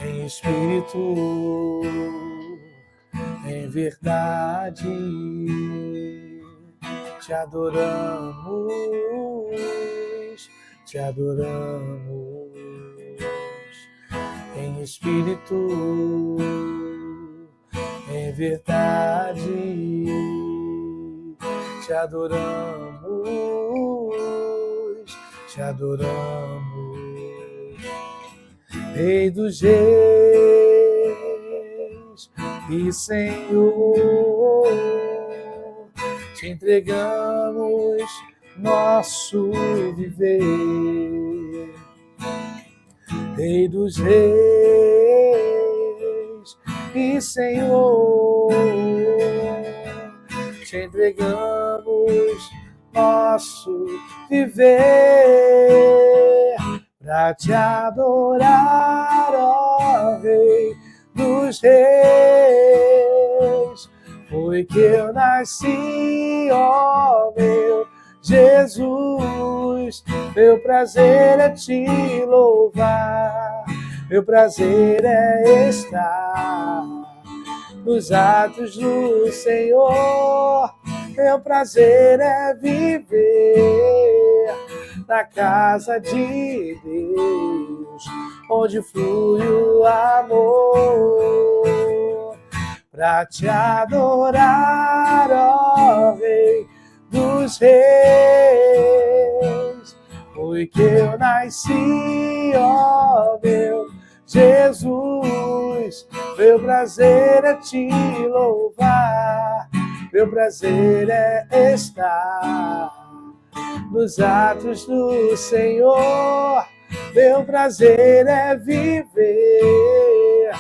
Em espírito, em verdade, te adoramos, te adoramos. Em espírito, em verdade, te adoramos, te adoramos. Rei dos reis e Senhor, te entregamos nosso viver. Rei dos reis e Senhor, te entregamos nosso viver. Pra te adorar, ó Rei dos reis, foi que eu nasci, ó meu Jesus. Meu prazer é te louvar, meu prazer é estar nos atos do Senhor. Meu prazer é viver na casa de Deus, onde flui o amor. Pra te adorar, ó Rei dos reis, foi que eu nasci, ó meu Jesus. Meu prazer é te louvar, meu prazer é estar nos atos do Senhor. Meu prazer é viver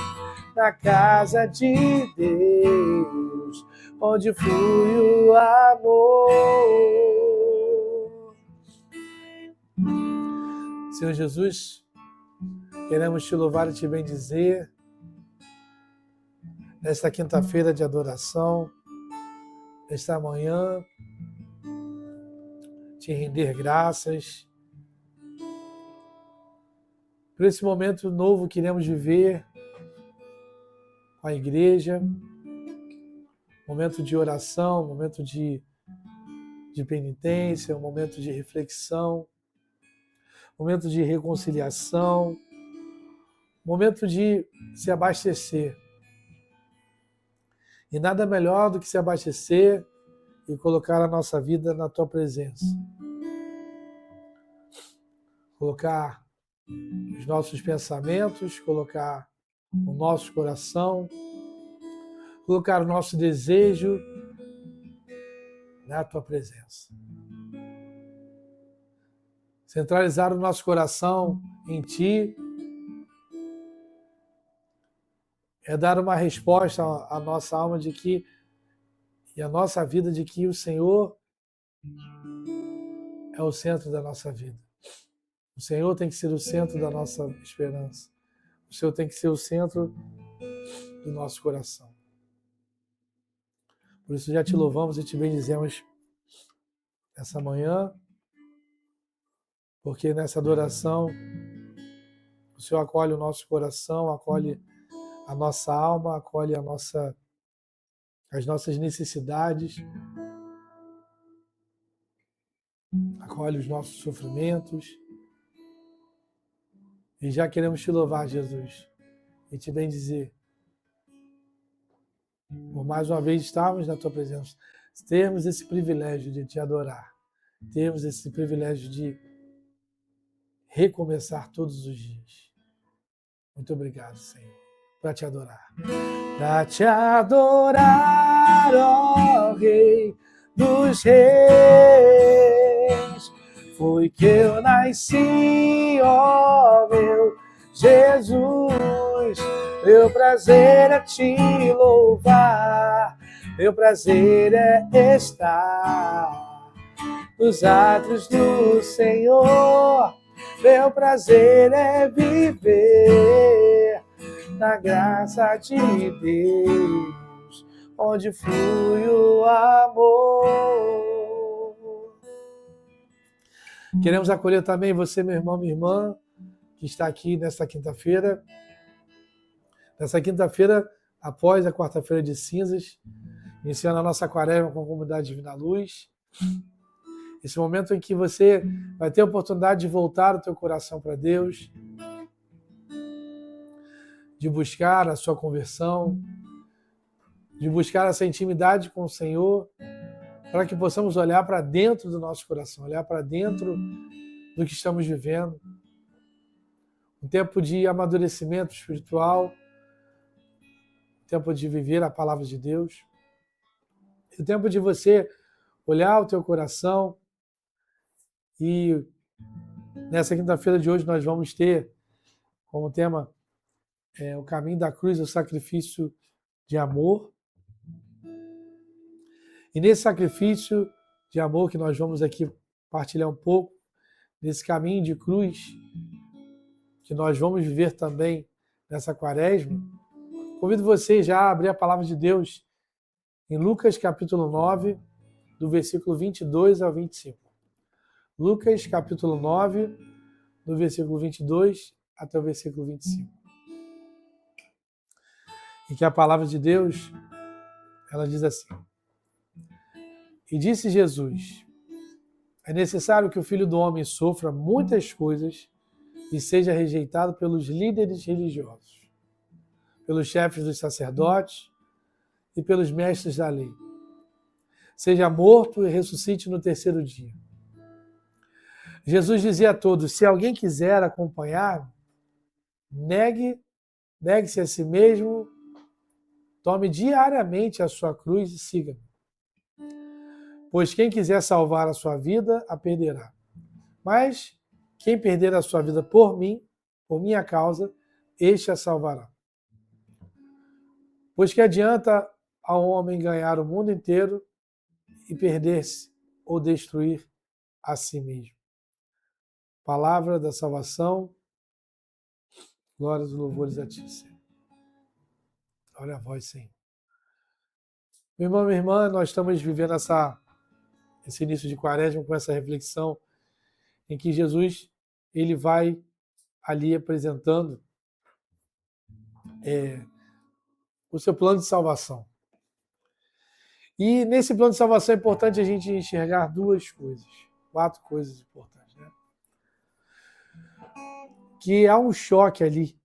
na casa de Deus, onde flui o amor. Senhor Jesus, queremos te louvar e te bendizer nesta quinta-feira de adoração, nesta manhã, te render graças por esse momento novo que iremos viver com a igreja, momento de oração, momento de penitência, um momento de reflexão, momento de reconciliação, momento de se abastecer. E nada melhor do que se abastecer e colocar a nossa vida na tua presença. Colocar os nossos pensamentos, colocar o nosso coração, colocar o nosso desejo na tua presença. Centralizar o nosso coração em ti é dar uma resposta à nossa alma de que, e à nossa vida, de que o Senhor é o centro da nossa vida. O Senhor tem que ser o centro da nossa esperança. O Senhor tem que ser o centro do nosso coração. Por isso já te louvamos e te bendizemos essa manhã, porque nessa adoração o Senhor acolhe o nosso coração, acolhe a nossa alma, acolhe as nossas necessidades, acolhe os nossos sofrimentos. E já queremos te louvar, Jesus, e te bendizer. Por mais uma vez estarmos na tua presença, termos esse privilégio de te adorar, termos esse privilégio de recomeçar todos os dias. Muito obrigado, Senhor, para te adorar. Para te adorar, ó Rei dos reis, foi que eu nasci, ó meu Jesus. Meu prazer é te louvar, meu prazer é estar nos atos do Senhor. Meu prazer é viver na graça de Deus, onde flui o amor. Queremos acolher também você, meu irmão, minha irmã, que está aqui nesta quinta-feira. Nessa quinta-feira, após a quarta-feira de cinzas, iniciando a nossa quaresma com a comunidade Divina Luz. Esse momento em que você vai ter a oportunidade de voltar o teu coração para Deus, de buscar a sua conversão, de buscar essa intimidade com o Senhor, para que possamos olhar para dentro do nosso coração, olhar para dentro do que estamos vivendo. Um tempo de amadurecimento espiritual, um tempo de viver a palavra de Deus, um tempo de você olhar o teu coração. E nessa quinta-feira de hoje nós vamos ter como tema o caminho da cruz, o sacrifício de amor. E nesse sacrifício de amor que nós vamos aqui partilhar um pouco, nesse caminho de cruz que nós vamos viver também nessa quaresma, convido você já a abrir a palavra de Deus em Lucas capítulo 9, do versículo 22 ao 25. Lucas capítulo 9, do versículo 22 até o versículo 25. E que a palavra de Deus, ela diz assim: E disse Jesus: É necessário que o Filho do Homem sofra muitas coisas e seja rejeitado pelos líderes religiosos, pelos chefes dos sacerdotes e pelos mestres da lei. Seja morto e ressuscite no terceiro dia. Jesus dizia a todos: Se alguém quiser acompanhar, negue-se a si mesmo, tome diariamente a sua cruz e siga-me. Pois quem quiser salvar a sua vida, a perderá. Mas quem perder a sua vida por mim, por minha causa, este a salvará. Pois que adianta ao homem ganhar o mundo inteiro e perder-se ou destruir a si mesmo? Palavra da salvação, glórias e louvores a ti, Senhor. Olha a voz, Senhor. Meu irmão, minha irmã, nós estamos vivendo esse início de quaresma com essa reflexão em que Jesus ele vai ali apresentando o seu plano de salvação. E nesse plano de salvação é importante a gente enxergar quatro coisas importantes, né? Que há um choque ali,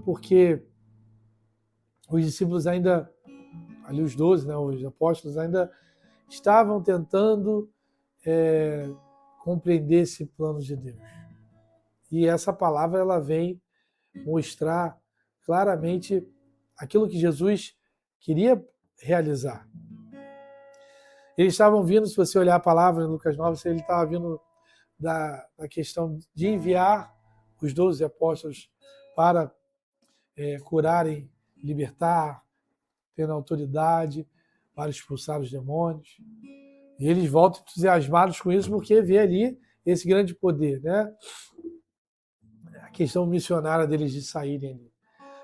porque os discípulos ainda, ali os 12, né, os apóstolos ainda estavam tentando compreender esse plano de Deus. E essa palavra ela vem mostrar claramente aquilo que Jesus queria realizar. Eles estavam vindo, se você olhar a palavra em Lucas 9, ele estava vindo da questão de enviar os 12 apóstolos para curarem, libertar, tendo autoridade para expulsar os demônios. E eles voltam entusiasmados com isso porque vê ali esse grande poder, né? A questão missionária deles de saírem ali.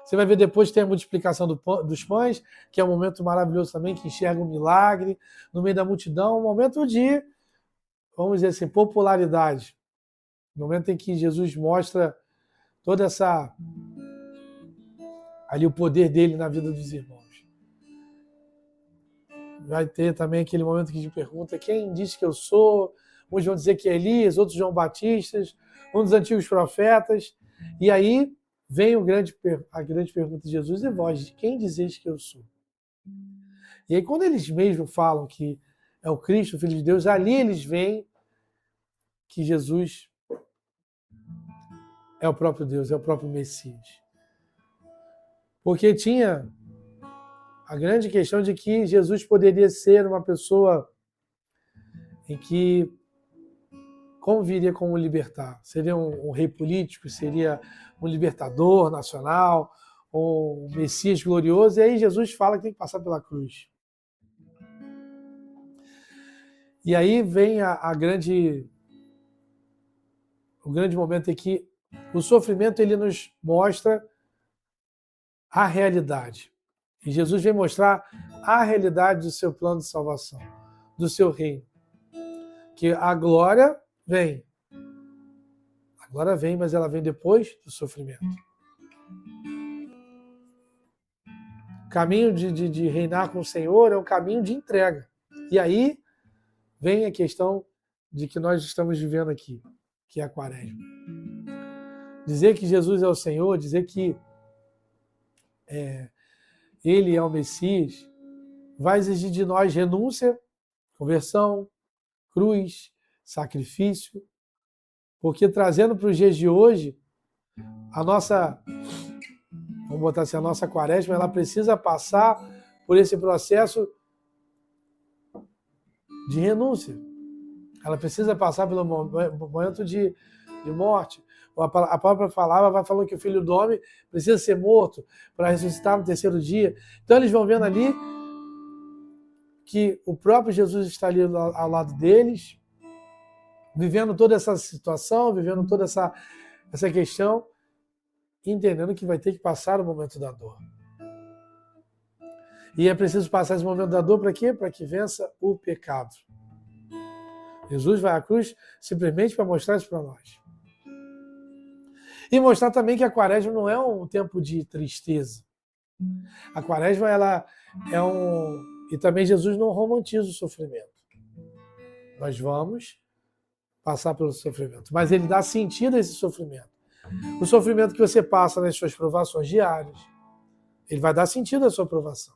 Você vai ver depois tem a multiplicação dos pães, que é um momento maravilhoso também, que enxerga um milagre no meio da multidão, um momento de, vamos dizer assim, popularidade. No momento em que Jesus mostra toda ali o poder dele na vida dos irmãos. Vai ter também aquele momento que a gente pergunta: quem disse que eu sou? Uns vão dizer que é Elias, outros João Batista, um dos antigos profetas. E aí vem a grande pergunta de Jesus: e vós, quem dizeis que eu sou? E aí quando eles mesmos falam que é o Cristo, o Filho de Deus, ali eles veem que Jesus é o próprio Deus, é o próprio Messias. Porque tinha a grande questão de que Jesus poderia ser uma pessoa em que, como viria como libertar? Seria um rei político, seria um libertador nacional, um Messias glorioso, e aí Jesus fala que tem que passar pela cruz. E aí vem o grande momento em que o sofrimento ele nos mostra a realidade. E Jesus vem mostrar a realidade do seu plano de salvação, do seu reino. Que a glória vem. A glória vem, mas ela vem depois do sofrimento. O caminho de reinar com o Senhor é um caminho de entrega. E aí vem a questão de que nós estamos vivendo aqui, que é a quaresma. Dizer que Jesus é o Senhor, dizer que Ele é o Messias, vai exigir de nós renúncia, conversão, cruz, sacrifício, porque trazendo para os dias de hoje, a nossa, vamos botar assim, a nossa quaresma, ela precisa passar por esse processo de renúncia. Ela precisa passar pelo momento de morte. A própria palavra vai falando que o Filho do Homem precisa ser morto para ressuscitar no terceiro dia. Então eles vão vendo ali que o próprio Jesus está ali ao lado deles, vivendo toda essa situação, vivendo toda essa questão, entendendo que vai ter que passar o momento da dor. E é preciso passar esse momento da dor para quê? Para que vença o pecado. Jesus vai à cruz simplesmente para mostrar isso para nós. E mostrar também que a quaresma não é um tempo de tristeza. A quaresma, ela é E também Jesus não romantiza o sofrimento. Nós vamos passar pelo sofrimento, mas ele dá sentido a esse sofrimento. O sofrimento que você passa nas suas provações diárias, ele vai dar sentido à sua provação.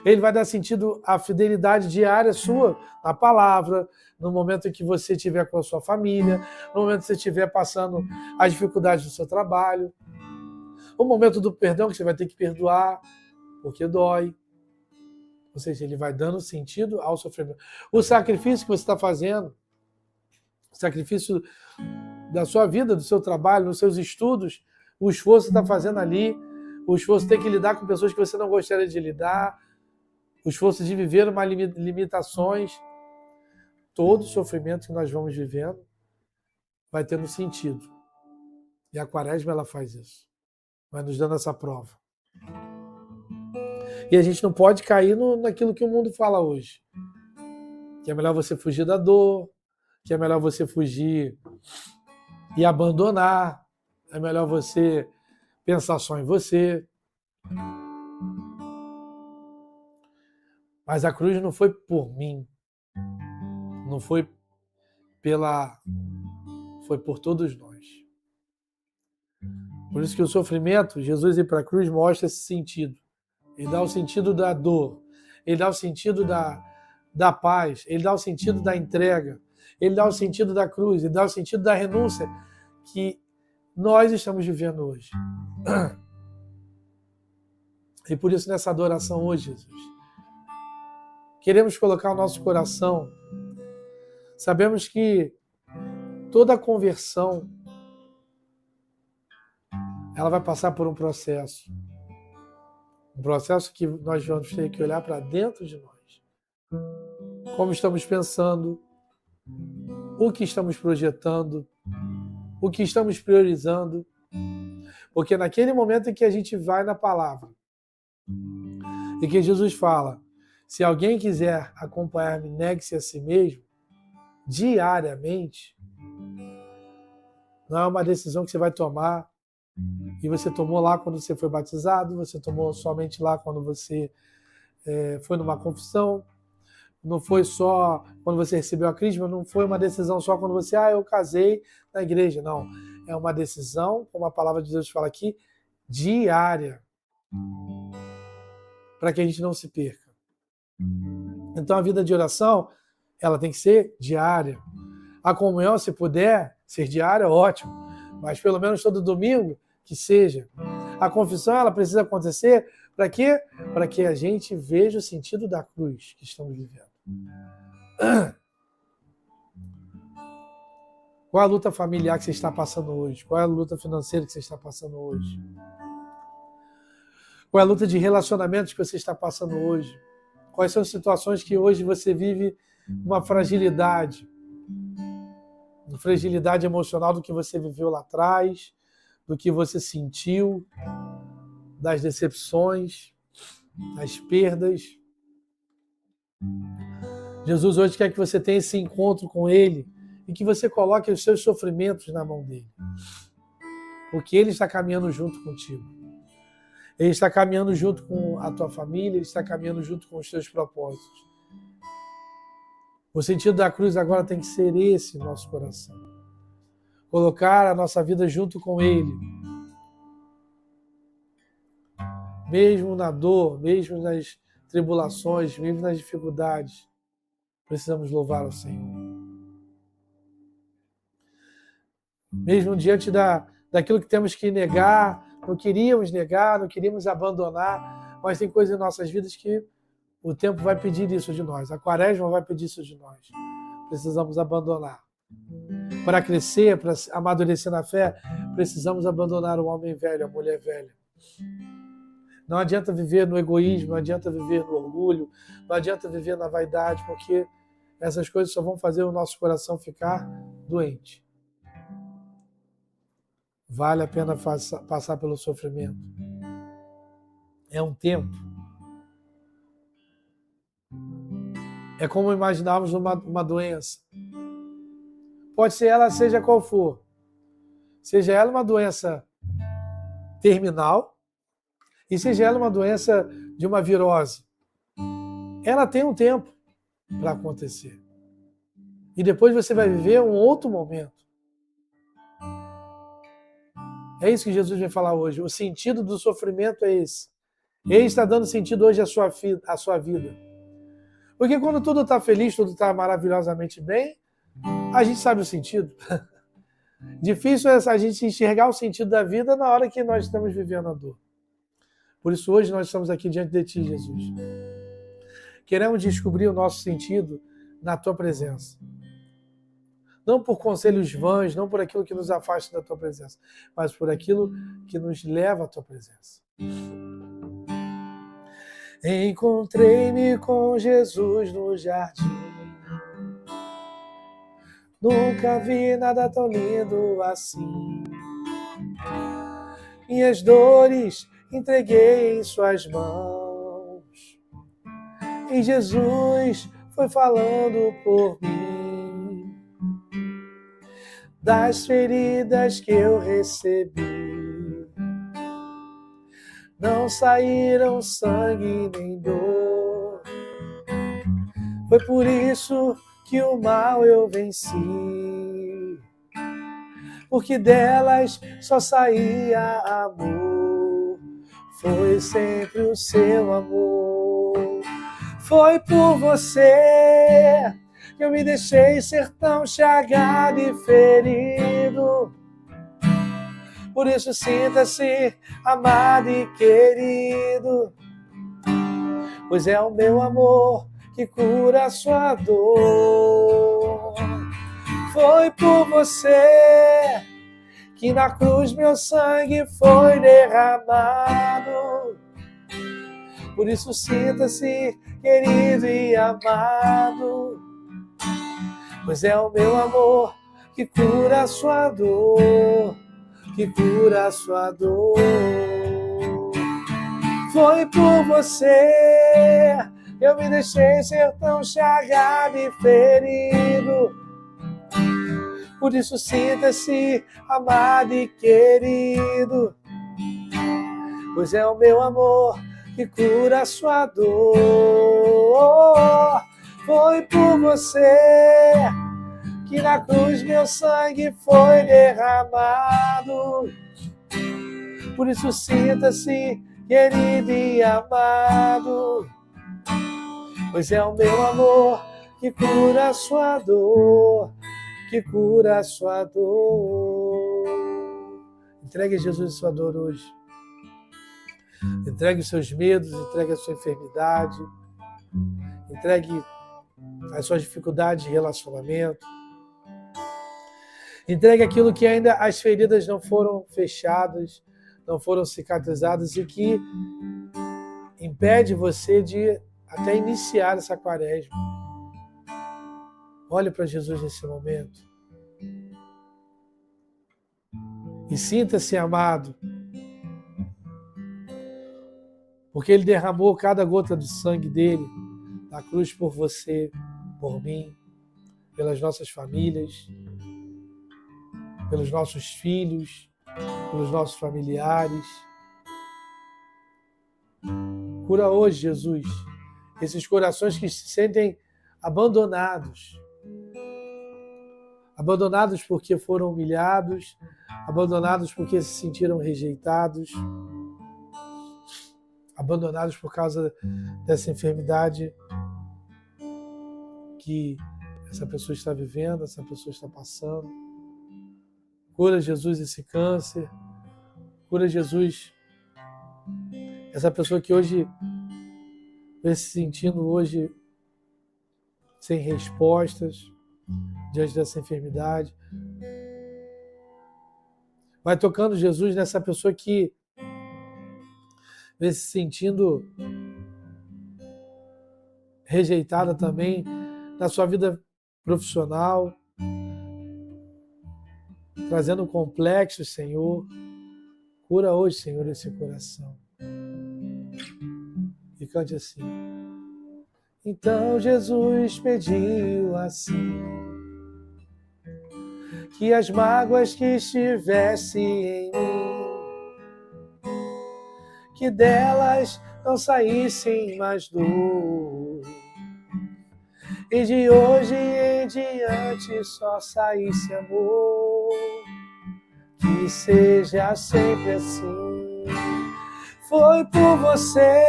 Ele vai dar sentido à fidelidade diária sua na palavra, no momento em que você estiver com a sua família, no momento que você estiver passando as dificuldades do seu trabalho, o momento do perdão que você vai ter que perdoar, porque dói. Ou seja, ele vai dando sentido ao sofrimento. O sacrifício que você está fazendo, o sacrifício da sua vida, do seu trabalho, dos seus estudos, o esforço que você está fazendo ali, o esforço de ter que lidar com pessoas que você não gostaria de lidar, o esforço de viver uma limitações, todo o sofrimento que nós vamos vivendo vai tendo sentido. E a quaresma, ela faz isso. Vai nos dando essa prova. E a gente não pode cair naquilo que o mundo fala hoje. Que é melhor você fugir da dor, que é melhor você fugir e abandonar, é melhor você pensar só em você. Mas a cruz não foi por mim, não foi foi por todos nós. Por isso que o sofrimento, Jesus ir para a cruz mostra esse sentido. Ele dá o sentido da dor, ele dá o sentido da paz, ele dá o sentido da entrega, ele dá o sentido da cruz, ele dá o sentido da renúncia que nós estamos vivendo hoje. E por isso, nessa adoração hoje, Jesus, queremos colocar o nosso coração. Sabemos que toda conversão ela vai passar por um processo. Um processo que nós vamos ter que olhar para dentro de nós. Como estamos pensando, o que estamos projetando, o que estamos priorizando. Porque naquele momento em que a gente vai na palavra e que Jesus fala, se alguém quiser acompanhar-me, negue-se a si mesmo, diariamente, não é uma decisão que você vai tomar e você tomou lá quando você foi batizado, você tomou somente lá quando você foi numa confissão, não foi só quando você recebeu a crisma, não foi uma decisão só quando você, eu casei na igreja, não. É uma decisão, como a palavra de Deus fala aqui, diária, para que a gente não se perca. Então a vida de oração, ela tem que ser diária. A comunhão, se puder ser diária, ótimo, mas pelo menos todo domingo, que seja. A confissão, ela precisa acontecer para quê? Para que a gente veja o sentido da cruz que estamos vivendo. Qual é a luta familiar que você está passando hoje? Qual é a luta financeira que você está passando hoje? Qual é a luta de relacionamentos que você está passando hoje? Quais são as situações que hoje você vive uma fragilidade emocional do que você viveu lá atrás, do que você sentiu? das decepções, das perdas. Jesus hoje quer que você tenha esse encontro com Ele e que você coloque os seus sofrimentos na mão dele. Porque Ele está caminhando junto contigo. Ele está caminhando junto com a tua família, Ele está caminhando junto com os teus propósitos. O sentido da cruz agora tem que ser esse nosso coração. Colocar a nossa vida junto com Ele. Mesmo na dor, mesmo nas tribulações, mesmo nas dificuldades, precisamos louvar ao Senhor. Mesmo diante daquilo que temos que negar, não queríamos abandonar, mas tem coisas em nossas vidas que o tempo vai pedir isso de nós, a quaresma vai pedir isso de nós. Precisamos abandonar. Para crescer, para amadurecer na fé, precisamos abandonar o homem velho, a mulher velha. Não adianta viver no egoísmo, não adianta viver no orgulho, não adianta viver na vaidade, porque essas coisas só vão fazer o nosso coração ficar doente. Vale a pena passar pelo sofrimento. É um tempo. É como imaginarmos uma doença. Pode ser ela, seja qual for. Seja ela uma doença terminal e seja ela uma doença de uma virose. Ela tem um tempo para acontecer. E depois você vai viver um outro momento. É isso que Jesus vem falar hoje. O sentido do sofrimento é esse. Ele está dando sentido hoje à sua vida. Porque quando tudo está feliz, tudo está maravilhosamente bem, a gente sabe o sentido. Difícil é a gente enxergar o sentido da vida na hora que nós estamos vivendo a dor. Por isso hoje nós estamos aqui diante de Ti, Jesus. Queremos descobrir o nosso sentido na Tua presença. Não por conselhos vãs, não por aquilo que nos afasta da Tua presença, mas por aquilo que nos leva à Tua presença. Encontrei-me com Jesus no jardim. Nunca vi nada tão lindo assim. Minhas dores entreguei em suas mãos. E Jesus foi falando por mim. Das feridas que eu recebi. Não saíram sangue nem dor. Foi por isso que o mal eu venci. Porque delas só saía amor. Foi sempre o seu amor. Foi por você que eu me deixei ser tão chagado e ferido. Por isso sinta-se amado e querido, pois é o meu amor que cura a sua dor. Foi por você que na cruz meu sangue foi derramado. Por isso sinta-se querido e amado, pois é o meu amor que cura a sua dor. Que cura a sua dor. Foi por você eu me deixei ser tão chagado e ferido. Por isso sinta-se amado e querido, pois é o meu amor que cura a sua dor. Foi por você que na cruz meu sangue foi derramado. Por isso sinta-se querido e amado, pois é o meu amor que cura a sua dor, que cura a sua dor. Entregue a Jesus a sua dor hoje. Entregue os seus medos, entregue a sua enfermidade, entregue as suas dificuldades de relacionamento. Entregue aquilo que ainda as feridas não foram fechadas, não foram cicatrizadas e que impede você de até iniciar essa quaresma. Olhe para Jesus nesse momento e sinta-se amado. porque Ele derramou cada gota de sangue dele na cruz por você, por mim, pelas nossas famílias, pelos nossos filhos, pelos nossos familiares. Cura hoje, Jesus, esses corações que se sentem abandonados. Abandonados porque foram humilhados, abandonados porque se sentiram rejeitados, abandonados por causa dessa enfermidade que essa pessoa está vivendo, essa pessoa está passando. Cura, Jesus, esse câncer. Cura, Jesus, essa pessoa que hoje vem se sentindo hoje sem respostas diante dessa enfermidade. Vai tocando, Jesus, nessa pessoa que vem se sentindo rejeitada também na sua vida profissional, trazendo complexos, Senhor. Cura hoje, Senhor, esse coração. E cante assim. Então Jesus pediu assim, que as mágoas que estivesse em mim, que delas não saíssem mais dor, e de hoje em diante só saísse amor, que seja sempre assim. Foi por você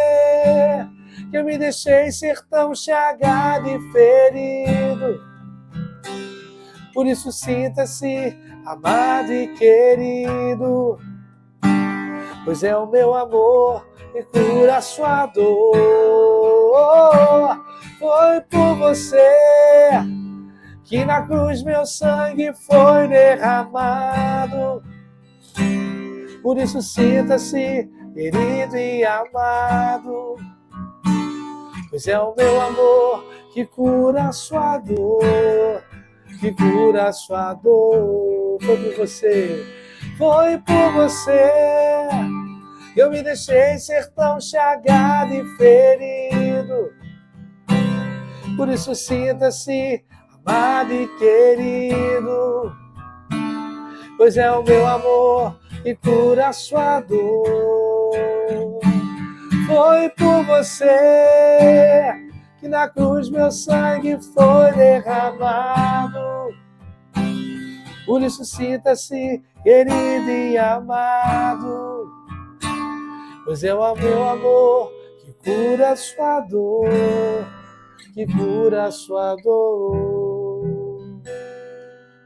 que eu me deixei ser tão chagado e ferido. Por isso sinta-se amado e querido, pois é o meu amor que cura a sua dor. Foi por você que na cruz meu sangue foi derramado. Por isso sinta-se querido e amado, pois é o meu amor que cura a sua dor, que cura a sua dor. Foi por você, foi por você, eu me deixei ser tão chagado e ferido. Por isso sinta-se amado e querido, pois é o meu amor que cura a sua dor. Foi por você que na cruz meu sangue foi derramado. Por isso sinta-se querido e amado, pois é o meu amor que cura a sua dor, que cura a sua dor.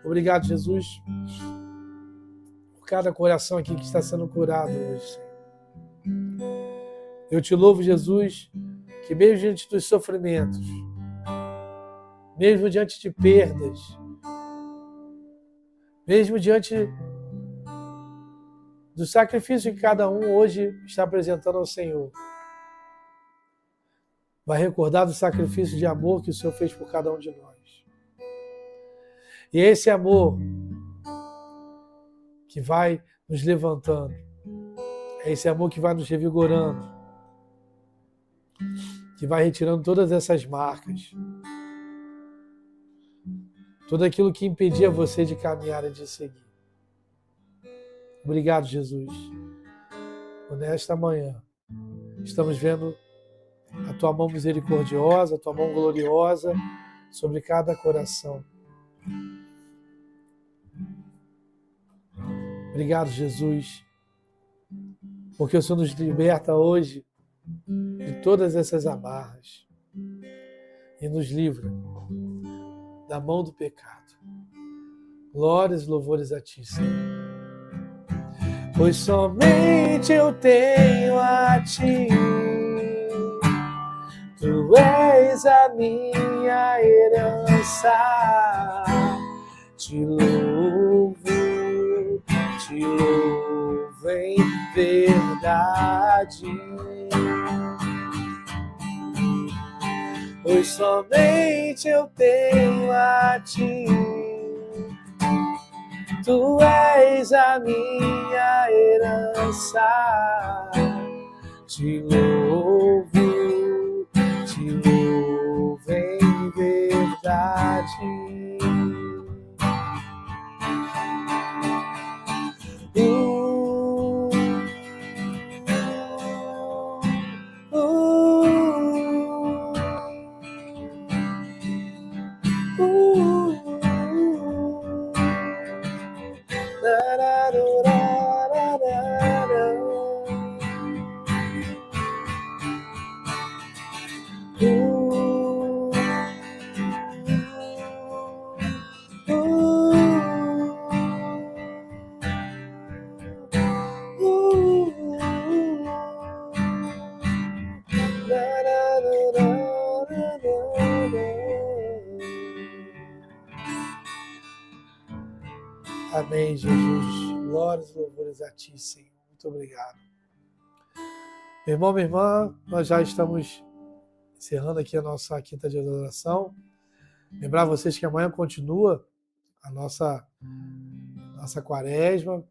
Obrigado, Jesus, por cada coração aqui que está sendo curado hoje. Eu te louvo, Jesus, que mesmo diante dos sofrimentos, mesmo diante de perdas, mesmo diante do sacrifício que cada um hoje está apresentando ao Senhor, vai recordar do sacrifício de amor que o Senhor fez por cada um de nós. E é esse amor que vai nos levantando, é esse amor que vai nos revigorando, que vai retirando todas essas marcas, tudo aquilo que impedia você de caminhar e de seguir. Obrigado, Jesus. Por nesta manhã estamos vendo a tua mão misericordiosa, a tua mão gloriosa sobre cada coração. Obrigado, Jesus, porque o Senhor nos liberta hoje de todas essas amarras e nos livra da mão do pecado. Glórias e louvores a ti, Senhor. Pois somente eu tenho a ti, tu és a minha herança. Te louvo em verdade. Pois somente eu tenho a ti, tu és a minha herança. Te louvo Amém, Jesus. Glórias e louvores a Ti, Senhor. Muito obrigado. Meu irmão, minha irmã, nós já estamos encerrando aqui a nossa quinta dia de adoração. Lembrar vocês que amanhã continua a nossa quaresma.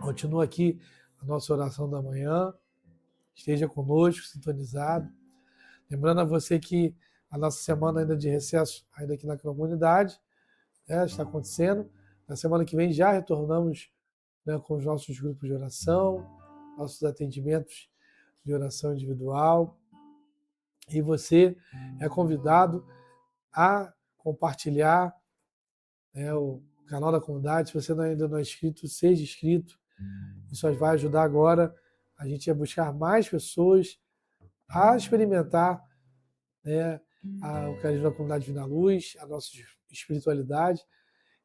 Continua aqui a nossa oração da manhã. Esteja conosco, sintonizado. Lembrando a você que a nossa semana ainda de recesso, ainda aqui na comunidade, está acontecendo. Na semana que vem já retornamos, com os nossos grupos de oração, nossos atendimentos de oração individual. E você é convidado a compartilhar o canal da comunidade. Se você ainda não é inscrito, seja inscrito. Isso vai ajudar agora a gente a buscar mais pessoas a experimentar o carisma da comunidade Divina Luz, a nossa espiritualidade.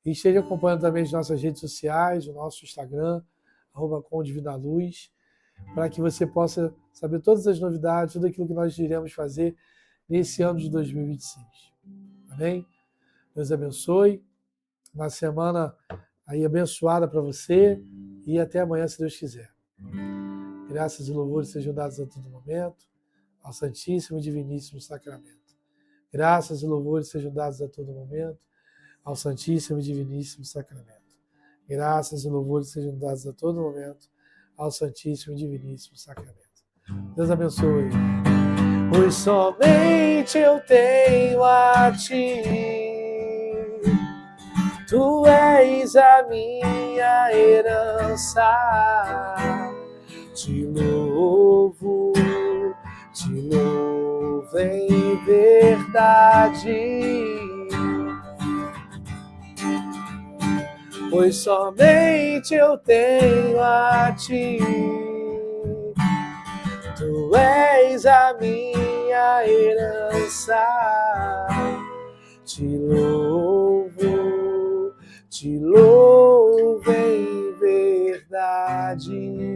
E esteja acompanhando também as nossas redes sociais, o nosso Instagram, @comdivinaluz, para que você possa saber todas as novidades, tudo aquilo que nós iremos fazer nesse ano de 2026. Amém? Deus abençoe. Uma semana aí abençoada para você e até amanhã, se Deus quiser. Graças e louvores sejam dados a todo momento ao Santíssimo e Diviníssimo Sacramento. Graças e louvores sejam dados a todo momento ao Santíssimo e Diviníssimo Sacramento. Graças e louvores sejam dados a todo momento ao Santíssimo e Diviníssimo Sacramento. Deus abençoe. Pois somente eu tenho a Ti, Tu és a minha herança. Te louvo em verdade. Pois somente eu tenho a Ti, Tu és a minha herança. Te louvo em verdade.